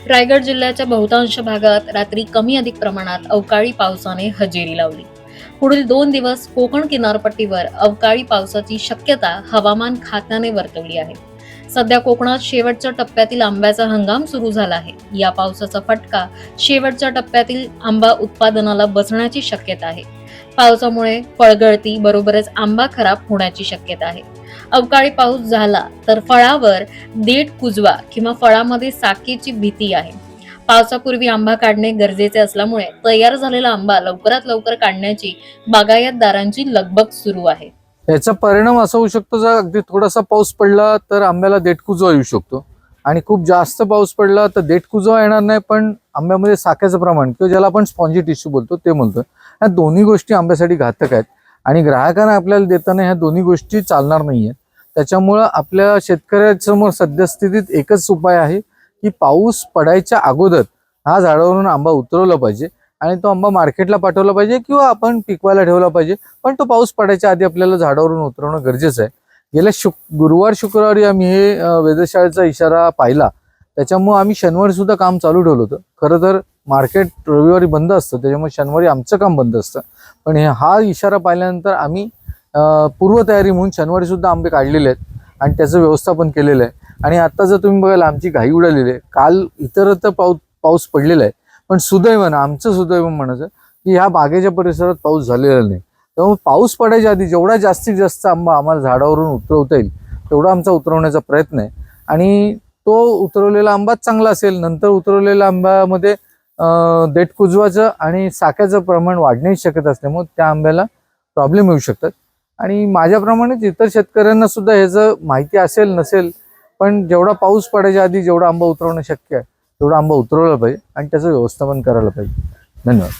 रायगड जिल्ह्याच्या बहुतांश भागात रात्री कमी अधिक प्रमाणात अवकाळी पावसाने हजेरी लावली. पुढील 2 दिवस कोकण किनारपट्टीवर अवकाळी पावसाची शक्यता हवामान खात्याने वर्तवली आहे. सध्या कोकणात शेवटच्या टप्प्यातील आंब्याचा हंगाम सुरू झाला आहे. या पावसाचा फटका शेवटच्या टप्प्यातील आंबा उत्पादनाला बसण्याची शक्यता आहे. पावसामुळे फळगळती बरोबरच आंबा खराब होण्याची शक्यता आहे. अवकाळी पाऊस झाला तर फळावर देठ कुजवा किंवा फळामध्ये साकेची भीती आहे. पावसापूर्वी आंबा काढणे गरजेचे असल्यामुळे तयार झालेला आंबा लवकरात लवकर काढण्याची बागायतदारांची लगबग सुरू आहे. याचा परिणाम असा होऊ शकतो, जर अगदी थोडासा पाऊस पडला तर आंब्याला देठकुजवा येऊ शकतो आणि खूप जास्त पाऊस पडला तर देठकुजवा येणार नाही, पण आंब्यामध्ये साख्याचं प्रमाण किंवा ज्याला आपण स्पॉन्जी टिश्यू बोलतो ते म्हणतो, ह्या दोन्ही गोष्टी आंब्यासाठी घातक आहेत आणि ग्राहकांना आपल्याला देताना ह्या दोन्ही गोष्टी चालणार नाहीये. त्याच्यामुळं आपल्या शेतकऱ्यासमोर सद्यस्थितीत एकच उपाय आहे की पाऊस पडायच्या अगोदर हा झाडावरून आंबा उतरवला पाहिजे आणि तो आंबा मार्केटला पाठवला पाहिजे किंवा आपण पिकवायला ठेवला पाहिजे, पण तो पाऊस पडायच्या आधी आपल्याला झाडावरून उतरवणं गरजेचं आहे. गेल्या गुरुवार शुक्रवारी आम्ही हे वेधशाळेचा इशारा पाहिला, त्याच्यामुळे आम्ही शनिवारी सुद्धा काम चालू ठेवलं होतं. खरं तर मार्केट रविवारी बंद असतं, त्याच्यामुळे शनिवारी आमचं काम बंद असतं, पण हा इशारा पाहिल्यानंतर आम्ही पूर्वतयारी म्हणून शनिवारी सुद्धा आंबे काढलेले आहेत आणि त्याचं व्यवस्थापन केलेलं आहे. आणि आता जर तुम्ही बघाल आमची घाई उडालेली आहे. काल इतरत्र पाऊस पडलेला आहे, पण सुदैवानं आमचं सुदैव म्हणायचं की ह्या बागेच्या परिसरात पाऊस झालेला नाही. त्यामुळे पाऊस पडायच्या आधी जेवढा जास्तीत जास्त आंबा आम्हाला झाडावरून उतरवता येईल तेवढा आमचा उतरवण्याचा प्रयत्न आहे. आणि तो उतरवलेला आंबा चांगला असेल, नंतर उतरवलेल्या आंब्यामध्ये देठ कुजवाचं आणि साख्याचं प्रमाण वाढण्याची शक्यता असल्यामुळे त्या आंब्याला प्रॉब्लेम येऊ शकतात. आणि माझ्याप्रमाणेच इतर शेतकऱ्यांना सुद्धा ह्याचं माहिती असेल नसेल, पण जेवढा पाऊस पडायच्या आधी जेवढा आंबा उतरवणं शक्य आहे तेवढा आंबा उतरवला पाहिजे आणि त्याचं व्यवस्थापन करायला पाहिजे. धन्यवाद.